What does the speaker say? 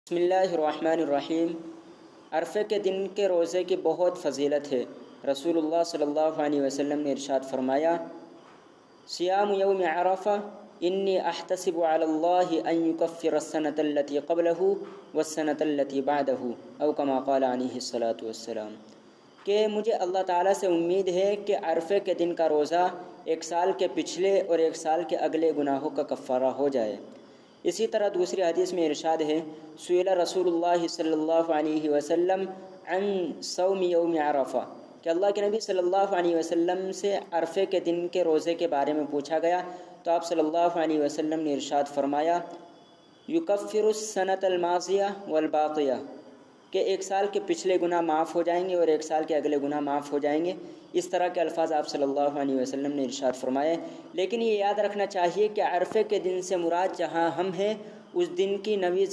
بسم اللہ الرحمن الرحیم۔ عرفے کے دن کے روزے کی بہت فضیلت ہے۔ رسول اللہ صلی اللہ علیہ وسلم نے ارشاد فرمایا، صیام یوم عرفہ انی احتسب علی اللہ ان یکفر السنۃ التی قبلہ والسنۃ التی بعدہ او کما قال علیہ الصلاۃ والسلام، کہ مجھے اللہ تعالیٰ سے امید ہے کہ عرفے کے دن کا روزہ ایک سال کے پچھلے اور ایک سال کے اگلے گناہوں کا کفارہ ہو جائے۔ اسی طرح دوسری حدیث میں ارشاد ہے، سئل رسول اللہ صلی اللہ علیہ وسلم عن صوم یوم عرفہ، کہ اللہ کے نبی صلی اللہ علیہ وسلم سے عرفے کے دن کے روزے کے بارے میں پوچھا گیا تو آپ صلی اللہ علیہ وسلم نے ارشاد فرمایا، یکفر السنۃ الماضیہ والباقیہ، کہ ایک سال کے پچھلے گناہ معاف ہو جائیں گے اور ایک سال کے اگلے گناہ معاف ہو جائیں گے۔ اس طرح کے الفاظ آپ صلی اللہ علیہ وسلم نے ارشاد فرمائے۔ لیکن یہ یاد رکھنا چاہیے کہ عرفے کے دن سے مراد جہاں ہم ہیں اس دن کی 9